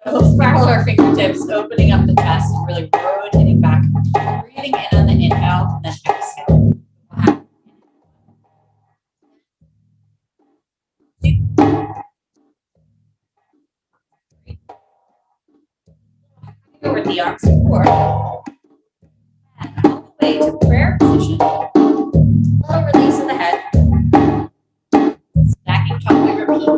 We'll spiral our fingertips, opening up the chest and really rotating back. Breathing in on the inhale, and then exhale. Over the arms forward. And all the way to prayer position. Little release of the head. Stacking tall, we repeat.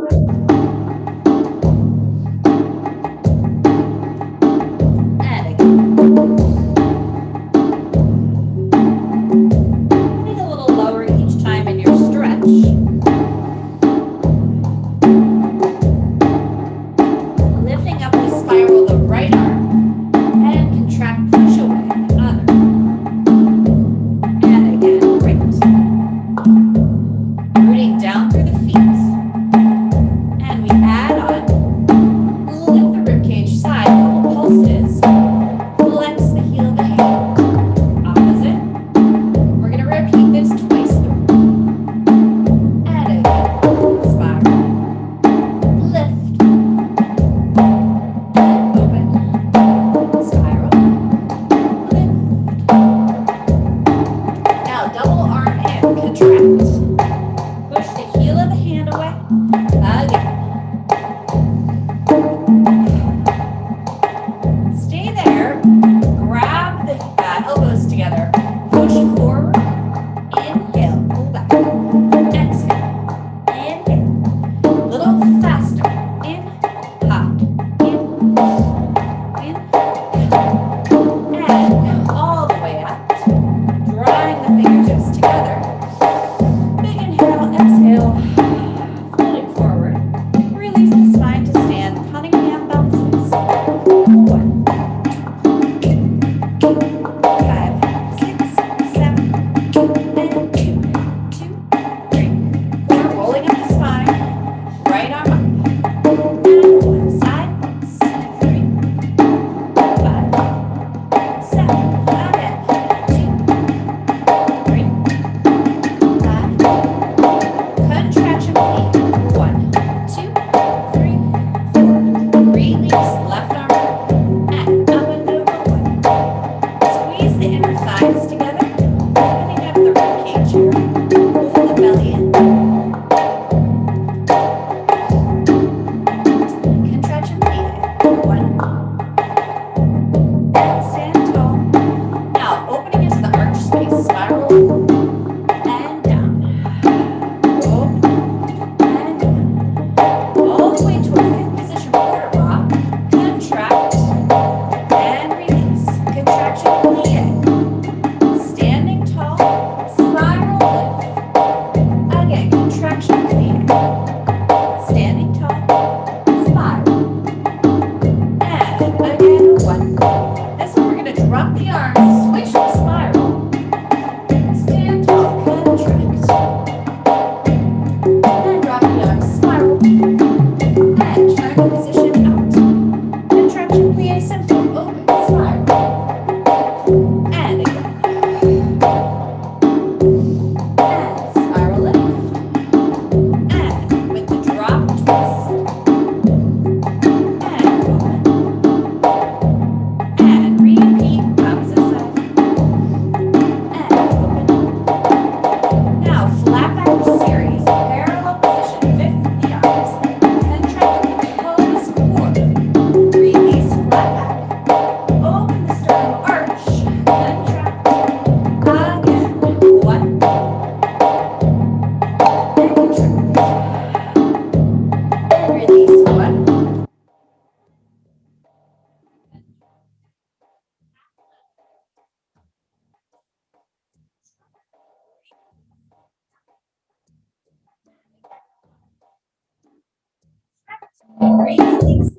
Release.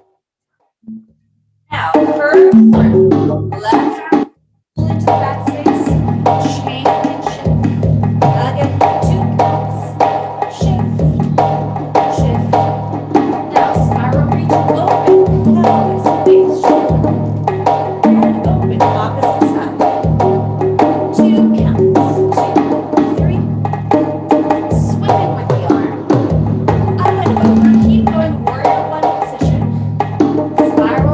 Now, curve through. Left arm, pull into the back space. Change and shift. Again, 2 counts. Shift. Shift. Now, spiral reach open. Pelvis, base, shoulder. And open, opposite side. 2 counts. 2, 3. Swimming with the arm. Up and over. Keep going. Warrior 1 position. Spiral.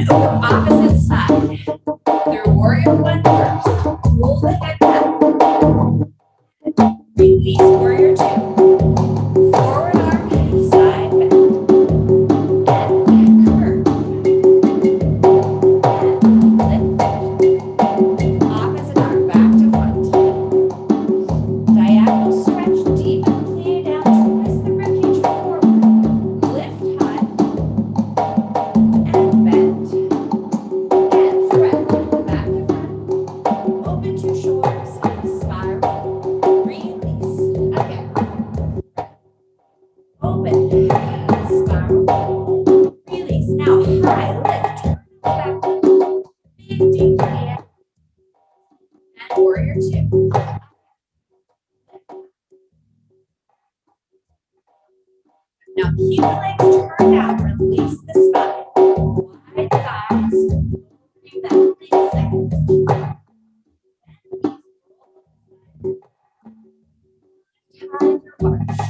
And over opposite side. Through warrior one first. Roll the head back. Release warrior two. Forward arm, side bend. And curve. And lift. Opposite arm back to front. Diagonal stretch, deepen the plie down, twist the ribcage forward. Lift high. And bend. And thread. Back to front. Open two shoulders. Spiral. Release. Again. Open. Spiral. Release. Now high. Lift. Turn back. Big deep inhale. And warrior two. Now keep the legs turned out. Release the spine. Wide thighs. Breathe out. Take seconds. Tiger arch.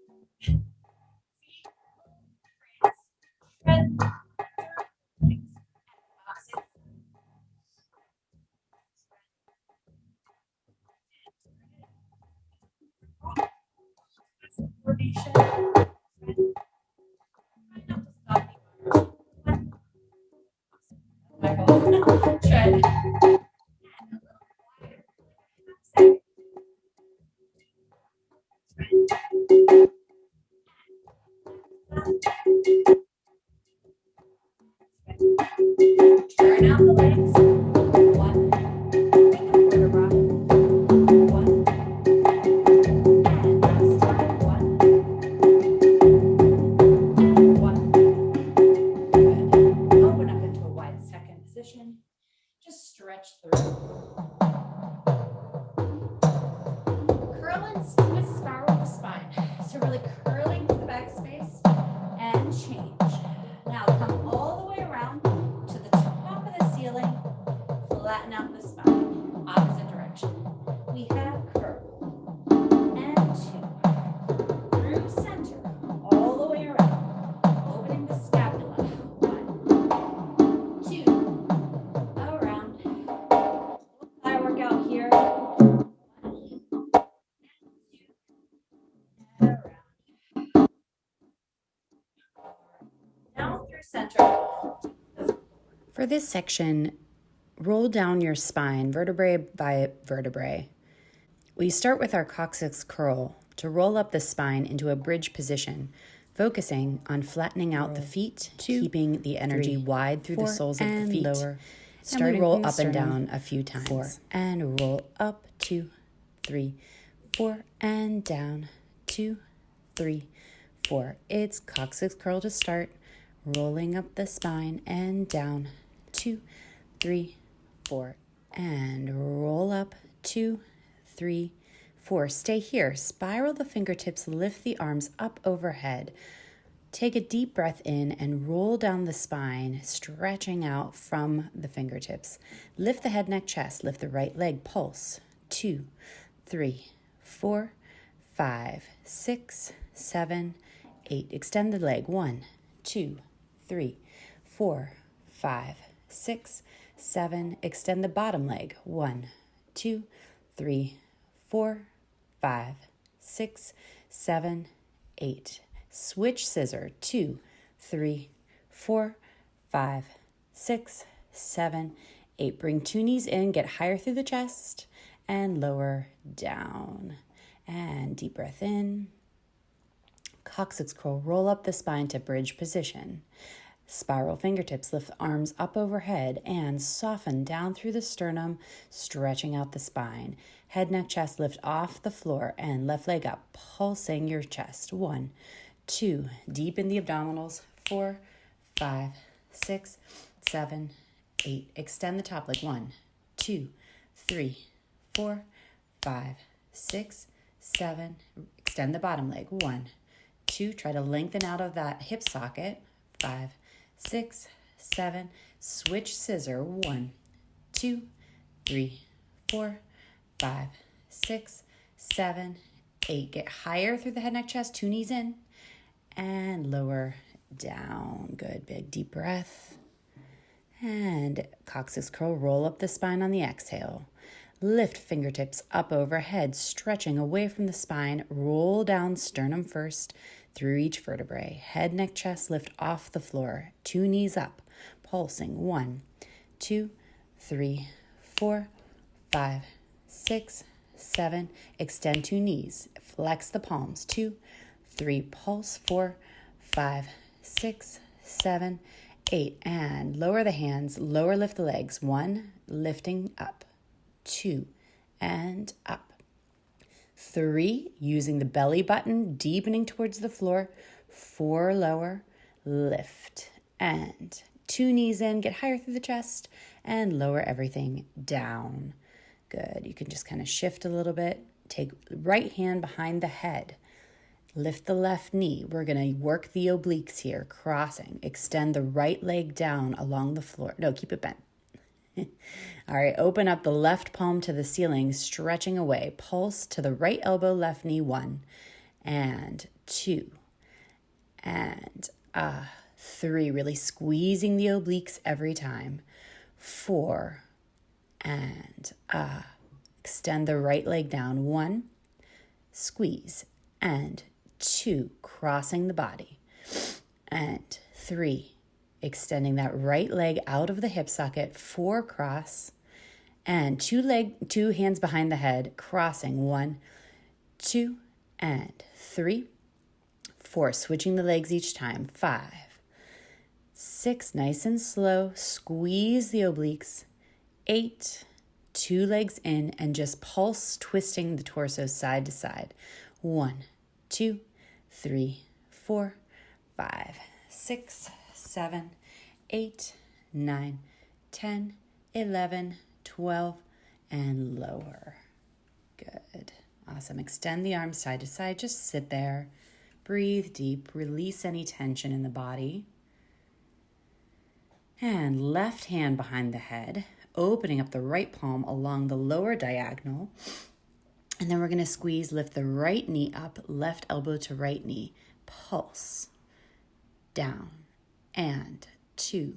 Together. Shred. Coordination. Tread. Turn out the legs. One. With the vertebra. One. And last time. One. And one. Good. Open up into a wide second position. Just stretch through. Curl and twist, spiral the spine. So really curling the back space and change. Now come all the way around to the top of the ceiling. Flatten out the spine. Opposite direction. We have curl. And two. Through center. All the way around. Opening the scapula. One. Two. Around. Thigh workout here. Now through center. For this section, roll down your spine vertebrae by vertebrae. We start with our coccyx curl to roll up the spine into a bridge position, focusing on flattening out the feet, keeping the energy wide through the soles of the feet. Lower. Starting roll up and down a few times. 4 and roll up, 2, 3, 4 and down, 2, 3, 4. It's coccyx curl to start. Rolling up the spine and down, 2, 3, 4, and roll up, 2, 3, 4. Stay here. Spiral the fingertips, lift the arms up overhead. Take a deep breath in and roll down the spine, stretching out from the fingertips. Lift the head, neck, chest. Lift the right leg, pulse. 2, 3, 4, 5, 6, 7, 8. Extend the leg. 1, 2, 3, 4, 5, 6, 7. Extend the bottom leg. 1, 2, 3, 4, 5, 6, 7, 8. Switch scissor. 2, 3, 4, 5, 6, 7, 8. Bring 2 knees in, get higher through the chest, and lower down. And deep breath in. Coccyx curl, roll up the spine to bridge position. Spiral fingertips, lift arms up overhead and soften down through the sternum, stretching out the spine. Head, neck, chest, lift off the floor and left leg up, pulsing your chest. 1, 2, deepen the abdominals. 4, 5, 6, 7, 8. Extend the top leg. 1, 2, 3, 4, 5, 6, 7. Extend the bottom leg. 1, 2. Try to lengthen out of that hip socket. 5, 6, 7. Switch scissor. 1, 2, 3, 4, 5, 6, 7, 8. Get higher through the head, neck, chest, 2 knees in, and lower down. Good, big deep breath. And coccyx curl, roll up the spine on the exhale. Lift fingertips up overhead, stretching away from the spine. Roll down sternum first through each vertebrae. Head, neck, chest, lift off the floor. 2 knees up, pulsing. 1, 2, 3, 4, 5, 6, 7. Extend 2 knees. Flex the palms. 2, 3, pulse. 4, 5, 6, 7, 8. And lower the hands, lower lift the legs. 1, lifting up. 2, and up. 3, using the belly button, deepening towards the floor. 4, lower, lift, and 2 knees in, get higher through the chest, and lower everything down. Good. You can just kind of shift a little bit. Take right hand behind the head. Lift the left knee. We're going to work the obliques here, crossing. Extend the right leg down along the floor. No, keep it bent. All right, open up the left palm to the ceiling, stretching away. Pulse to the right elbow, left knee. 1 and 2 and 3. Really squeezing the obliques every time. 4 and extend the right leg down. 1, squeeze, and 2, crossing the body, and 3, extending that right leg out of the hip socket. 4, cross, and 2 hands behind the head, crossing. 1, 2, and 3, 4, switching the legs each time. 5, 6, nice and slow, squeeze the obliques. 8, 2 legs in, and just pulse, twisting the torso side to side. 1, 2, 3, 4, 5, 6, 7, 8, 9, 10, 11, 12, and lower. Good. Awesome. Extend the arms side to side. Just sit there. Breathe deep. Release any tension in the body. And left hand behind the head, opening up the right palm along the lower diagonal. And then we're going to squeeze, lift the right knee up, left elbow to right knee. Pulse. Down and 2.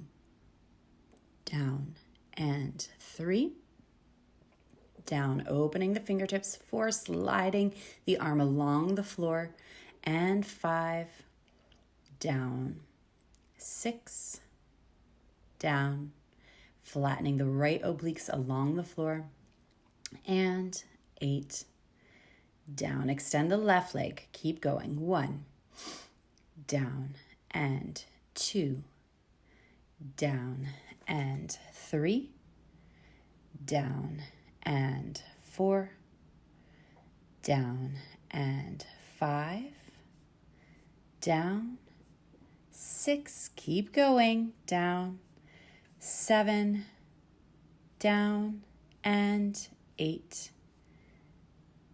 Down and 3. Down, opening the fingertips. 4, sliding the arm along the floor. And 5. Down. 6. Down. Flattening the right obliques along the floor. And 8. Down. Extend the left leg. Keep going. 1. Down and 2. Down and 3. Down and 4. Down and 5. Down. 6. Keep going. Down. 7. Down and 8.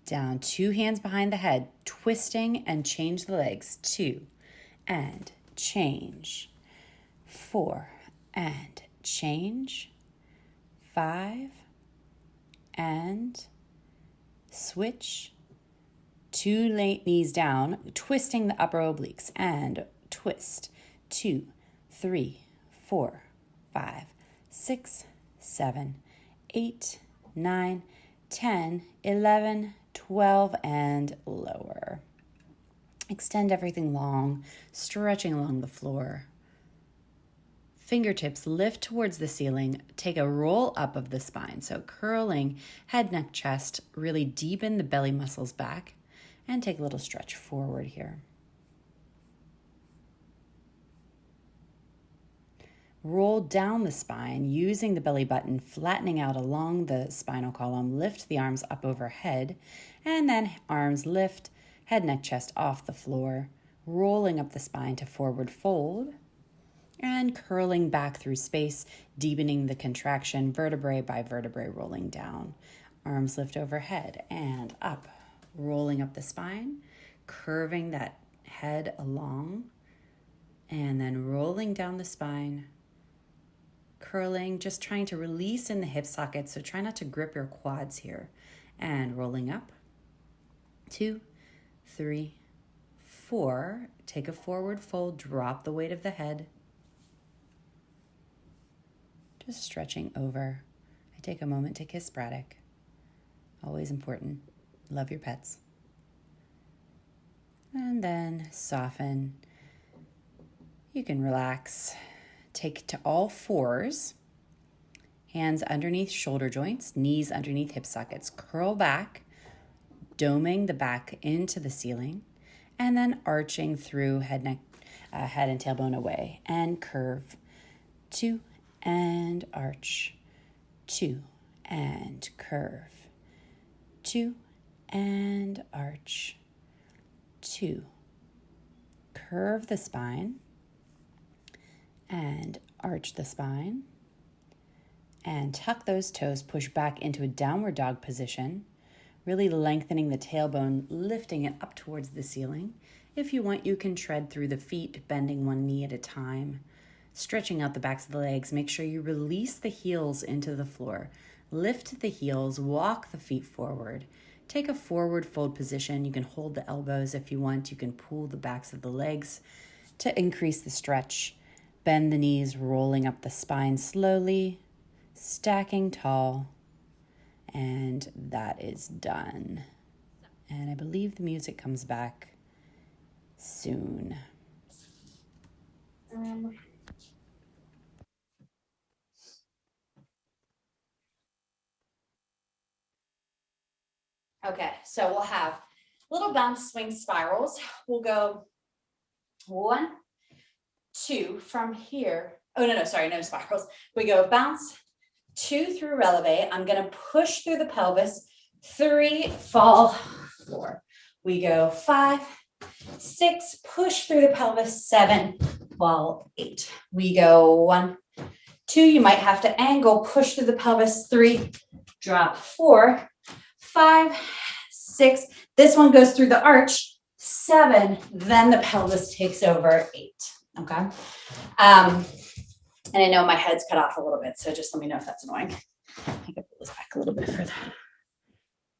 Down. 2 hands behind the head, twisting, and change the legs. 2 and change. 4 and change. 5 and switch. 2 knees down, twisting the upper obliques, and twist. 2, 3, 4, 5, 6, 7, 8, 9, 10, 11, 12, and lower. Extend everything long, stretching along the floor. Fingertips lift towards the ceiling. Take a roll up of the spine. So curling head, neck, chest. Really deepen the belly muscles back. And take a little stretch forward here. Roll down the spine using the belly button, flattening out along the spinal column. Lift the arms up overhead. And then arms lift, head, neck, chest off the floor. Rolling up the spine to forward fold. And curling back through space, deepening the contraction, vertebrae by vertebrae, rolling down. Arms lift overhead and up, rolling up the spine, curving that head along, and then rolling down the spine, curling, just trying to release in the hip socket. So try not to grip your quads here. And rolling up. 2, 3, 4. Take a forward fold, drop the weight of the head. Just stretching over. I take a moment to kiss Braddock. Always important. Love your pets. And then soften. You can relax. Take to all fours. Hands underneath shoulder joints, knees underneath hip sockets. Curl back, doming the back into the ceiling, and then arching through head and tailbone away. And curve. 2 and arch. 2 and curve. 2 and arch. 2. Curve the spine and arch the spine. And tuck those toes, push back into a downward dog position, really lengthening the tailbone, lifting it up towards the ceiling. If you want, you can tread through the feet, bending one knee at a time, stretching out the backs of the legs. Make sure you release the heels into the floor. Lift the heels, walk the feet forward. Take a forward fold position. You can hold the elbows if you want. You can pull the backs of the legs to increase the stretch. Bend the knees, rolling up the spine slowly. Stacking tall, and that is done. And I believe the music comes back soon. Okay, so we'll have little bounce swing spirals. We'll go 1, 2 from here. Oh, no, sorry, no spirals. We go bounce, 2 through releve. I'm going to push through the pelvis. 3, fall, 4. We go 5, 6, push through the pelvis. 7, fall, 8. We go 1, 2. You might have to angle, push through the pelvis. 3, drop. 4, 5, 6. This one goes through the arch. 7, then the pelvis takes over. 8. Okay. And I know my head's cut off a little bit, so just let me know if that's annoying. I can pull this back a little bit further.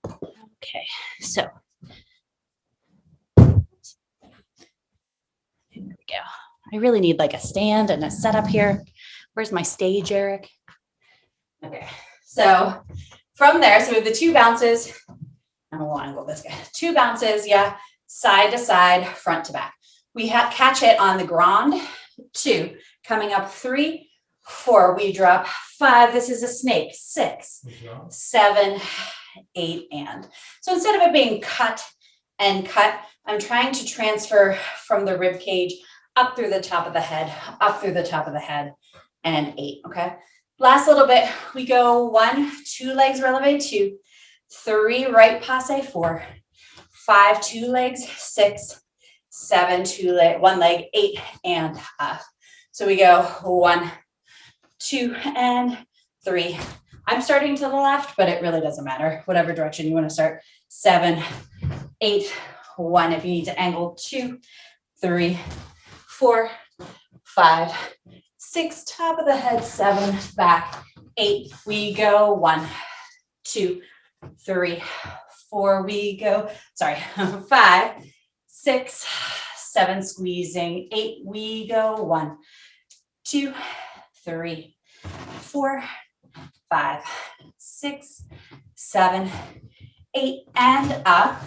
Okay, so here we go. I really need like a stand and a setup here. Where's my stage, Eric? Okay, so from there, so we have the 2 bounces. I don't want to go this guy. 2 bounces, yeah, side to side, front to back. We catch it on the ground. 2, coming up. 3, 4, we drop. 5, this is a snake. 6, 7, 8, and. So instead of it being cut and cut, I'm trying to transfer from the rib cage up through the top of the head, up through the top of the head, and 8, okay? Last little bit, we go 1, 2 legs releve, 2, 3, right passe, 4, 5, 2 legs, 6, 7, 2 leg, 1 leg, 8, and up. So we go 1, 2, and 3. I'm starting to the left, but it really doesn't matter. Whatever direction you want to start. 7, 8, 1. If you need to angle, 2, 3, 4, 5, 6, top of the head, 7, back, 8. We go 1, 2, 3, 4. We go, 5, 6, 7, squeezing, 8. We go 1, 2, 3, 4, 5, 6, 7, 8, and up.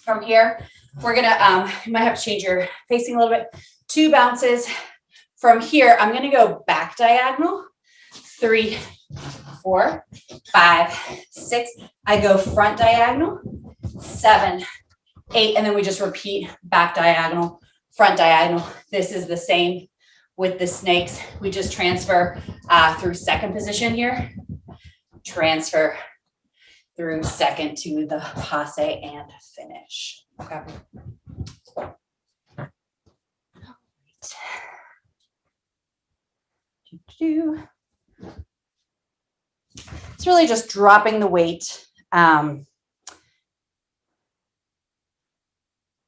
From here, we're gonna, you might have to change your facing a little bit. 2 bounces. From here, I'm gonna go back diagonal. 3, 4, 5, 6. I go front diagonal. 7, 8, and then we just repeat back diagonal, front diagonal. This is the same with the snakes. We just transfer through second position here. Transfer through second to the passe and finish. Okay. All right. It's really just dropping the weight.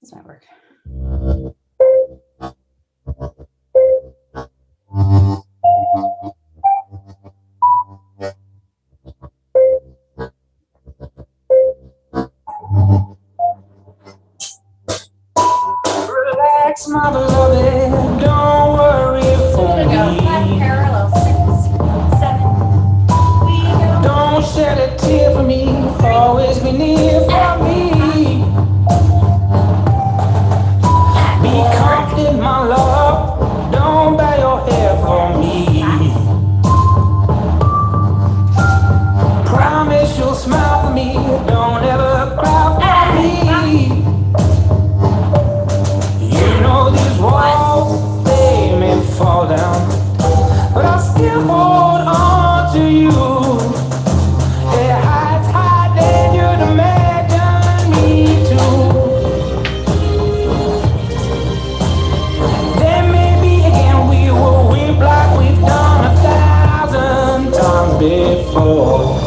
This might work. my beloved, don't worry for Here we go. 5 me. parallel. 6, 7. We go. Don't shed a tear for me, always be near for me. Be confident, my love, don't bow your head for me. Promise you'll smile for me, don't ever cry for me. You know these walls, they may fall down, but I still hold on to you. Yeah, heights higher than you'd imagine me to. Then maybe again we will weep like we've done 1,000 times before.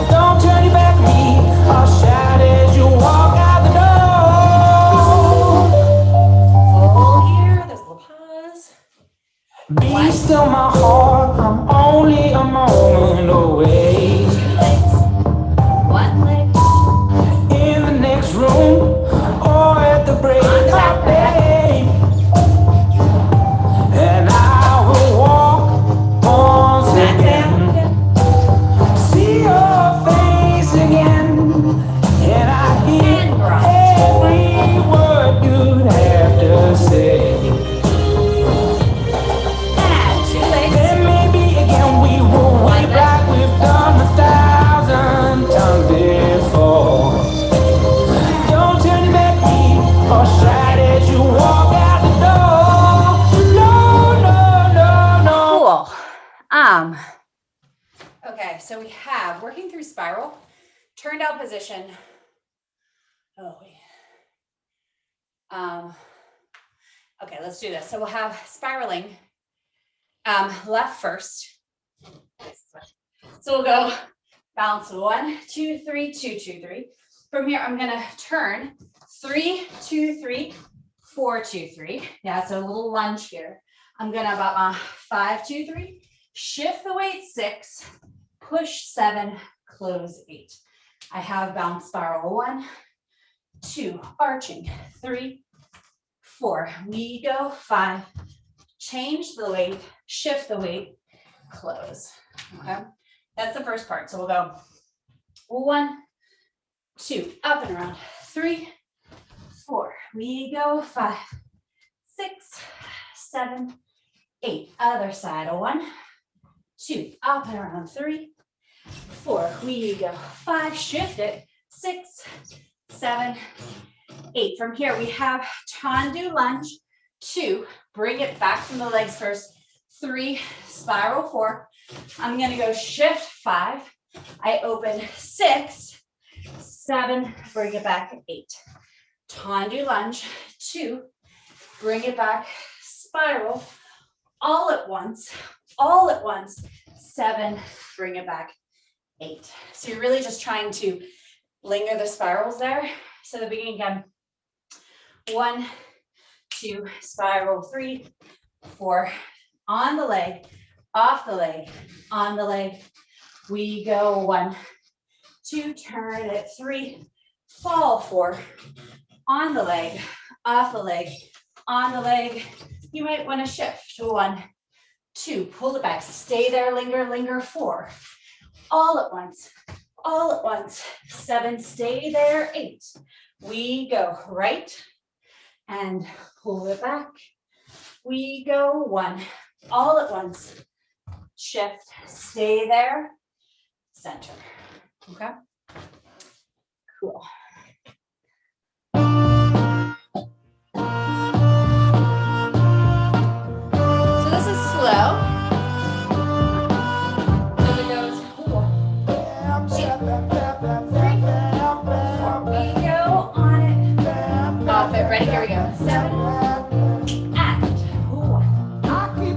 Don't turn your back to me, I'll shout as you walk out the door. Hold here. There's a little pause. Be still my heart, I'm only a moment away. 2 legs. 1 leg. In the next room, or at the break of day. And I will walk once Back again, down. see your face again. And I hear And rock. every word you'd have to say. And 2 legs. Then maybe again we will weep like we've done 1,000 times before. Don't turn your back to me or shout as you walk out the door. No, no, no, no. Cool. Okay, so we have working through spiral, turned out position. Oh, wait. Okay, let's do this. So we'll have spiraling left first. So we'll go balance 1, 2, 3, 2, 2, 3. From here, I'm gonna turn 3, 2, 3, 4, 2, 3. Yeah, so a little lunge here. I'm gonna 5, 2, 3, shift the weight 6, push 7, close 8. I have bounce spiral 1, 2, arching, 3, 4. We go 5, change the weight, shift the weight, close. Okay, that's the first part. So we'll go 1, 2, up and around, 3, 4. We go 5, 6, 7, 8. Other side. 1, 2, up and around, 3, 4. We go 5, shift it, 6, 7, 8. From here, we have tendu lunge, 2, bring it back from the legs first, 3, spiral 4. I'm gonna go shift 5. I open 6, 7, bring it back 8. Tendu lunge, 2, bring it back, spiral, all at once, 7, bring it back, 8. So you're really just trying to linger the spirals there. So the beginning again, 1, 2, spiral, 3, 4, on the leg, off the leg, on the leg. We go 1, 2, turn it, 3, fall 4, on the leg, off the leg, on the leg. You might want to shift to 1, 2, pull it back, stay there, linger, 4, all at once, 7, stay there, 8. We go right and pull it back. We go 1, all at once, shift, stay there, center. Okay, cool. So this is slow. So it goes 1, 2, 3, 4. We go on it, off it. Ready? Here we go. 7, and 1,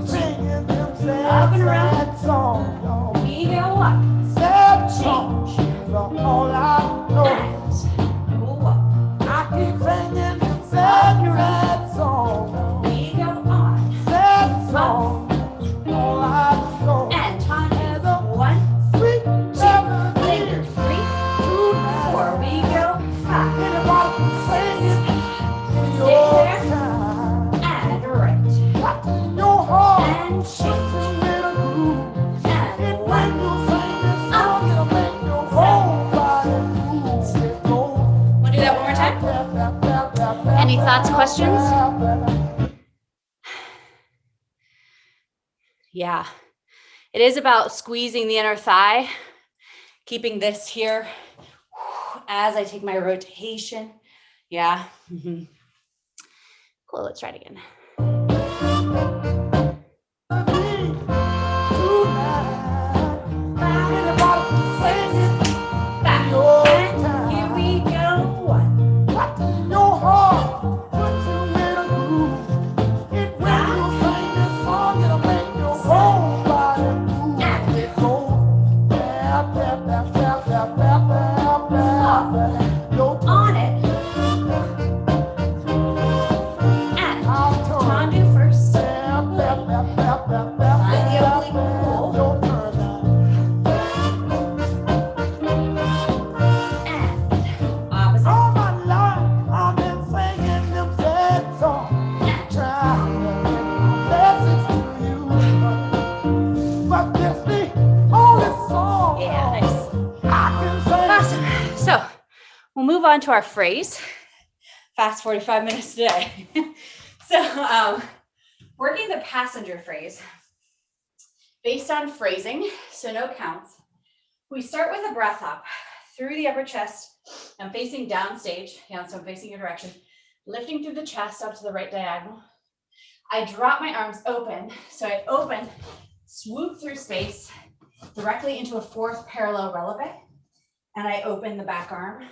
2, up and around. We go up, change, and 1, up and around. We go on, up, and time. 1, 2, linger, 3, 4. We go 5, 6, stay there. more time. Any thoughts, questions? Yeah, it is about squeezing the inner thigh, keeping this here as I take my rotation. Yeah. Cool, let's try it again. Here we go. On it. And Tandu first. Find the oblique pull. And opposite. Yeah, nice. Awesome. So we'll move on to our phrase. Fast 45 minutes today. So working the passenger phrase based on phrasing, so no counts. We start with a breath up through the upper chest. I'm facing downstage, yeah, so I'm facing your direction, lifting through the chest up to the right diagonal. I drop my arms open, so I open, swoop through space directly into a fourth parallel releve, and I open the back arm,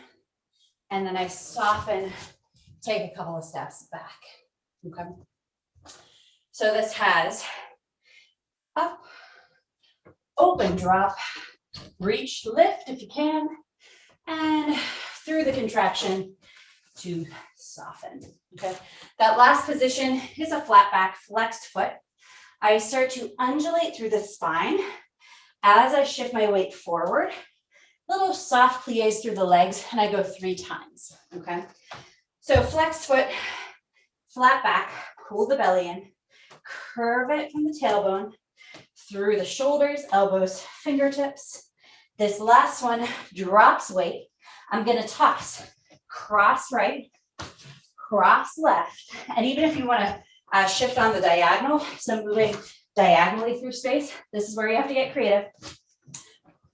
and then I soften, take a couple of steps back, okay? So this has up, open, drop, reach, lift if you can, and through the contraction to soften, okay? That last position is a flat back, flexed foot. I start to undulate through the spine as I shift my weight forward, little soft plies through the legs, and I go 3 times, okay? So flexed foot, flat back, pull the belly in, curve it from the tailbone, through the shoulders, elbows, fingertips. This last one drops weight. I'm gonna toss, cross right, cross left, and even if you wanna shift on the diagonal, so moving diagonally through space, this is where you have to get creative.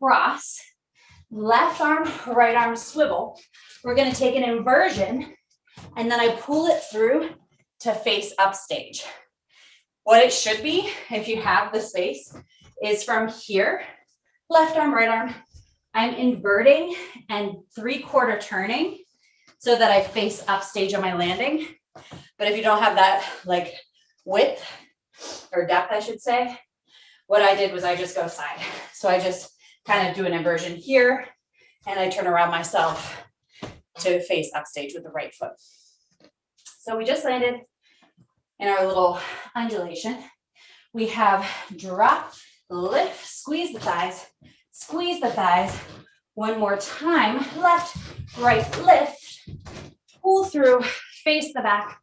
Cross, left arm, right arm swivel. We're gonna take an inversion, and then I pull it through to face upstage. What it should be, if you have the space, is from here, left arm, right arm, I'm inverting and 3/4 turning so that I face upstage on my landing. But if you don't have that like width or depth, I should say, what I did was I just go side. So I just kind of do an inversion here and I turn around myself to face upstage with the right foot. So we just landed in our little undulation. We have drop, lift, squeeze the thighs, squeeze the thighs. One more time, left, right, lift, pull through, face the back.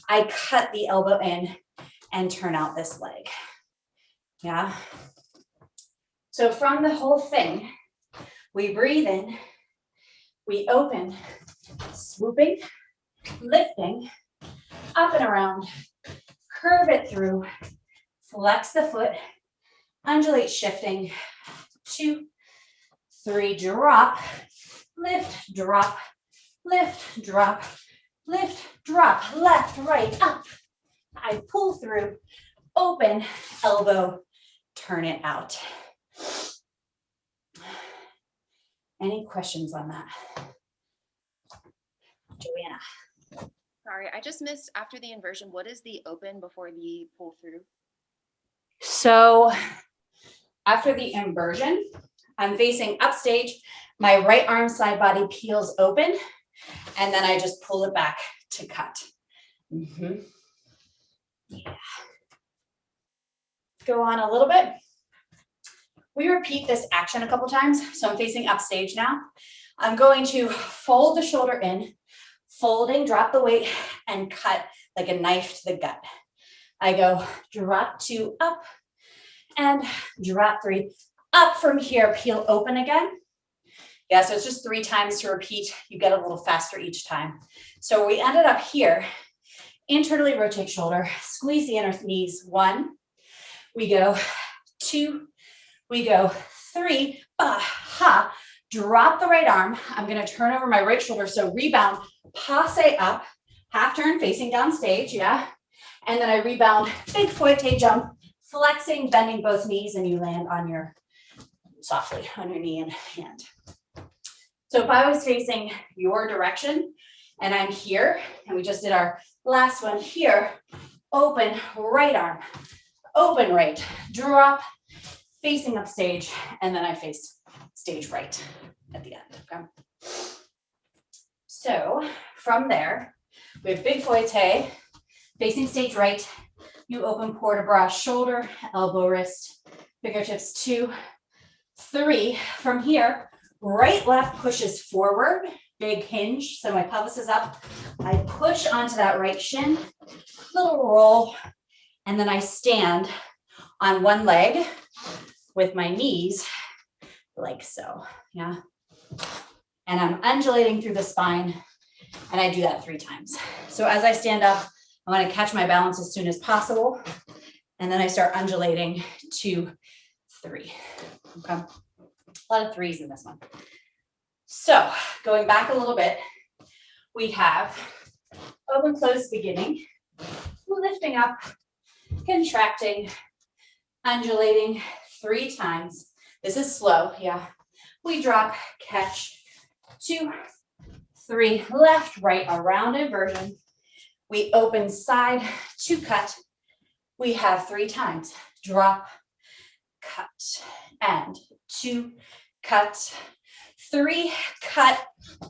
I cut the elbow in and turn out this leg. Yeah. So from the whole thing, we breathe in, we open, swooping, lifting, up and around, curve it through, flex the foot, undulate, shifting, 2, 3, drop, lift, drop, lift, drop, lift, drop, left, right, up. I pull through, open, elbow, turn it out. Any questions on that? Joanna. Sorry, I just missed after the inversion. What is the open before the pull through? So after the inversion, I'm facing upstage. My right arm side body peels open, and then I just pull it back to cut. Yeah. Go on a little bit. We repeat this action a couple times. So I'm facing upstage now. I'm going to fold the shoulder in, folding, drop the weight, and cut like a knife to the gut. I go drop 2, up, and drop 3, up from here, peel open again. Yeah, so it's just 3 times to repeat. You get a little faster each time. So we ended up here. Internally rotate shoulder, squeeze the inner knees. 1, we go 2, we go 3, ha. Drop the right arm. I'm gonna turn over my right shoulder. So rebound, passe up, half turn facing down stage, yeah. And then I rebound, big fouette jump, flexing, bending both knees, and you land on your, softly, on your knee and hand. So if I was facing your direction and I'm here, and we just did our last one here, open right arm, open right, drop, facing up stage, and then I face stage right at the end, okay? So from there, we have big fouette, facing stage right, you open port de bras, shoulder, elbow, wrist, fingertips, 2, 3. From here, right, left pushes forward, big hinge. So my pelvis is up. I push onto that right shin, little roll, and then I stand on one leg with my knees like so, yeah. And I'm undulating through the spine, and I do that 3 times. So as I stand up, I want to catch my balance as soon as possible, and then I start undulating 2, 3, okay? A lot of 3s in this one. So going back a little bit, we have open, close, beginning, lifting up, contracting, undulating 3 times. This is slow, yeah. We drop, catch, 2, 3, left, right, around inversion. We open side to cut. We have 3 times. Drop, cut, and 2, cut, 3, cut,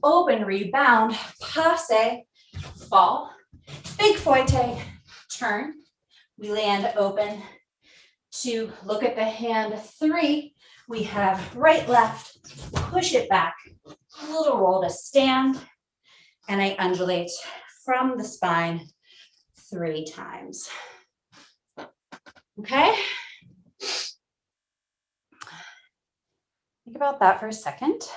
open, rebound, passe, fall, big fouette, turn. We land open, 2, look at the hand, 3, we have right, left, push it back, little roll to stand, and I undulate from the spine 3 times. Okay? Think about that for a second.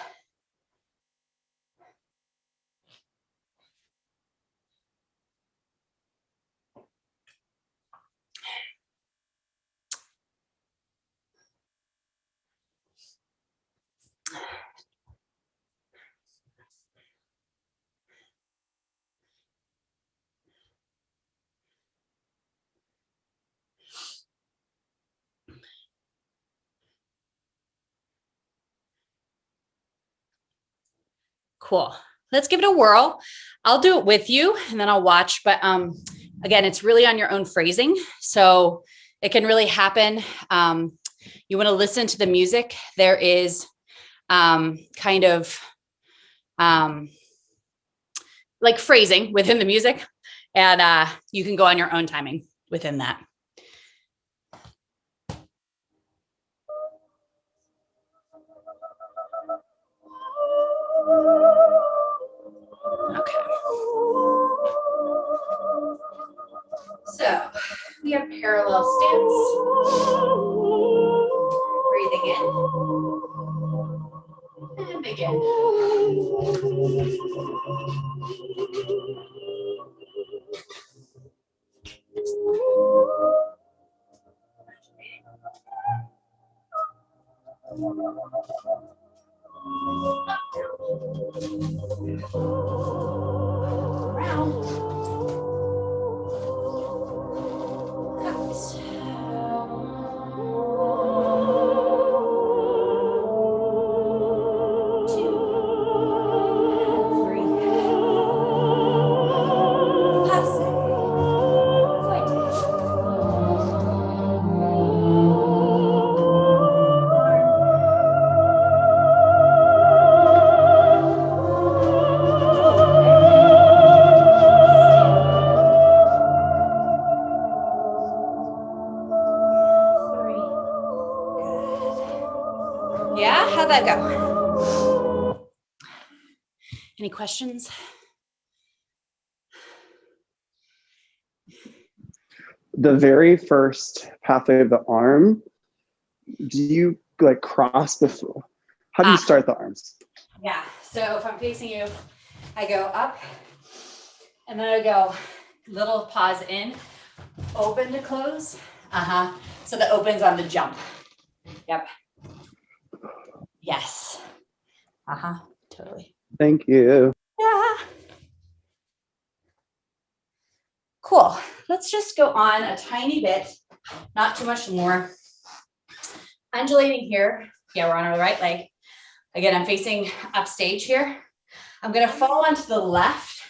Cool. Let's give it a whirl. I'll do it with you and then I'll watch. But again, it's really on your own phrasing. So it can really happen. You want to listen to the music. There is kind of like phrasing within the music. And you can go on your own timing within that. Okay. So we have parallel stance. Breathing in and begin. Round. Cups. 2 and 3. Passe. Fouette. Yeah, how'd that go? Any questions? The very first pathway of the arm, do you like cross the, how do you start the arms? Yeah, so if I'm facing you, I go up and then I go little pause in, open to close. So the open's on the jump. Yep. Yes. Totally. Thank you. Yeah. Cool. Let's just go on a tiny bit, not too much more. Undulating here. Yeah, we're on our right leg. Again, I'm facing upstage here. I'm going to fall onto the left.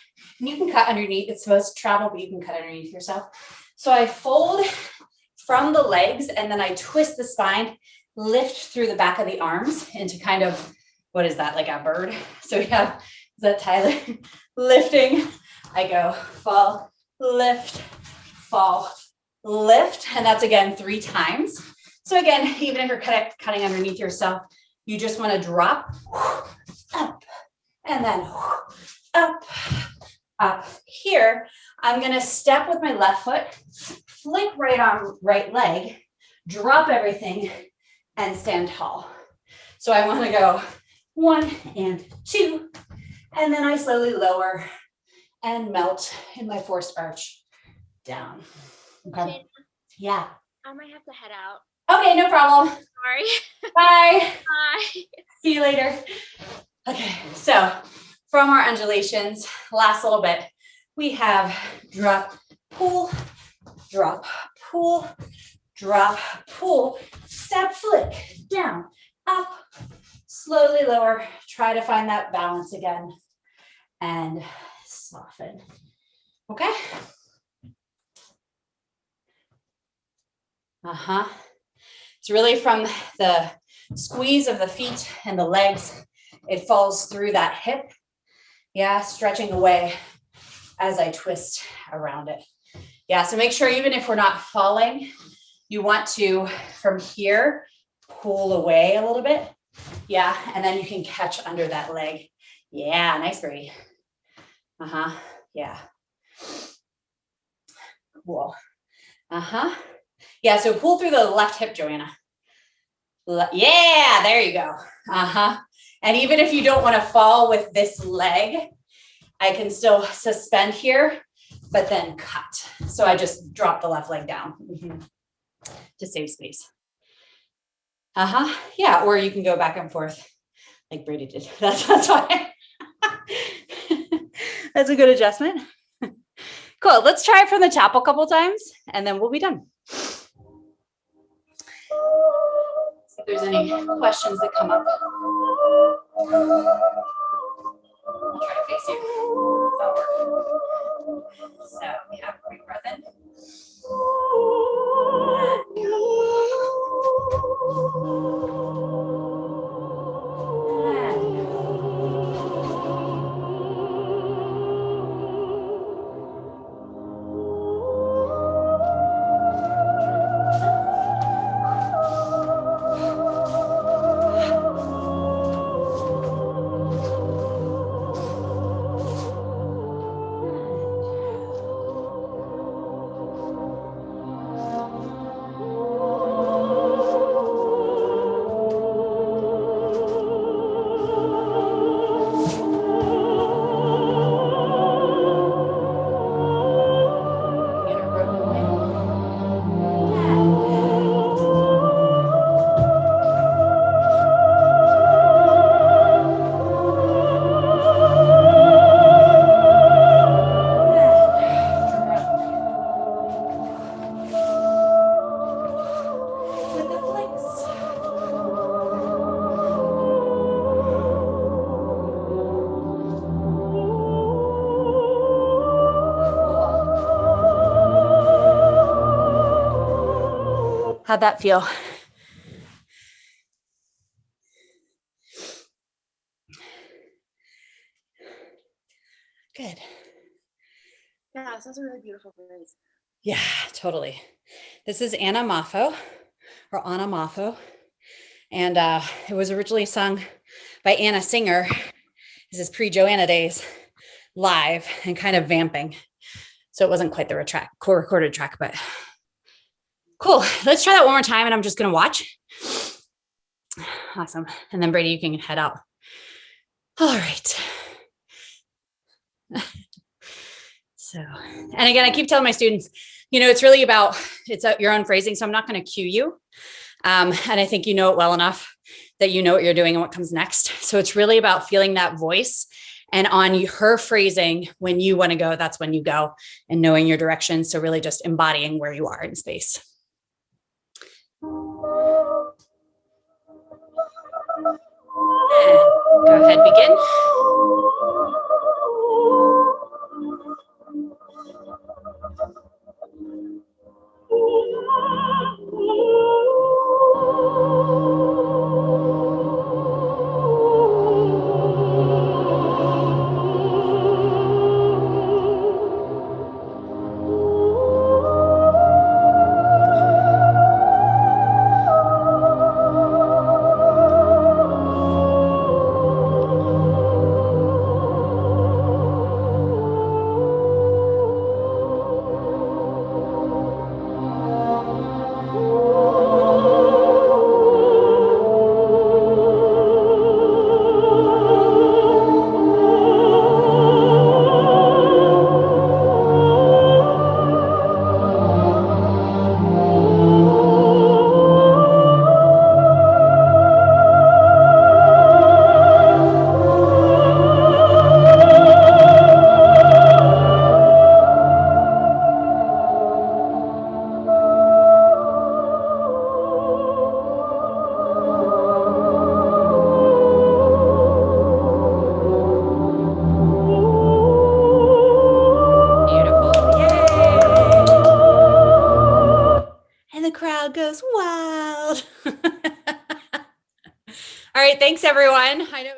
And you can cut underneath. It's supposed to travel, but you can cut underneath yourself. So I fold from the legs and then I twist the spine, lift through the back of the arms into kind of, what is that, like a bird? So we have, is that Tyler? Lifting. I go fall, lift, fall, lift. And that's again 3 times. So again, even if you're cutting underneath yourself, you just want to drop up and then up. Here, I'm going to step with my left foot, flick right arm, right leg, drop everything, and stand tall. So I want to go 1 and 2, and then I slowly lower and melt in my forced arch down. Okay. Jane, Yeah. I might have to head out. Okay, no problem. Sorry. Bye. Bye. See you later. Okay, so from our undulations, last little bit, we have drop, pull, drop, pull, drop, pull, step, flick, down, up, slowly lower, try to find that balance again, and soften. Okay? It's really from the squeeze of the feet and the legs, it falls through that hip. Yeah, stretching away as I twist around it. Yeah, so make sure even if we're not falling, you want to, from here, pull away a little bit. Yeah, and then you can catch under that leg. Yeah, nice, Brady. Yeah. Cool. Yeah, so pull through the left hip, Joanna. Yeah, there you go. And even if you don't want to fall with this leg, I can still suspend here, but then cut. So I just drop the left leg down to save space. Yeah, or you can go back and forth like Brady did. That's why. That's a good adjustment. Cool. Let's try it from the top a couple times and then we'll be done. If there's any questions that come up. I'll try to face you forward. So we have a great breath in. How'd that feel? Good. Yeah, it sounds a really beautiful voice. Yeah, totally. This is Anna Moffo, or Anna Moffo. And it was originally sung by Anna Singer. This is pre-Joanna days, live and kind of vamping. So it wasn't quite the recorded track, but cool. Let's try that one more time and I'm just going to watch. Awesome. And then Brady, you can head out. All right. So, and again, I keep telling my students, you know, it's really about, it's your own phrasing. So I'm not going to cue you. And I think you know it well enough that you know what you're doing and what comes next. So it's really about feeling that voice, and on her phrasing, when you want to go, that's when you go, and knowing your direction. So really just embodying where you are in space. Go ahead, begin. Goes wild. All right, thanks everyone. I know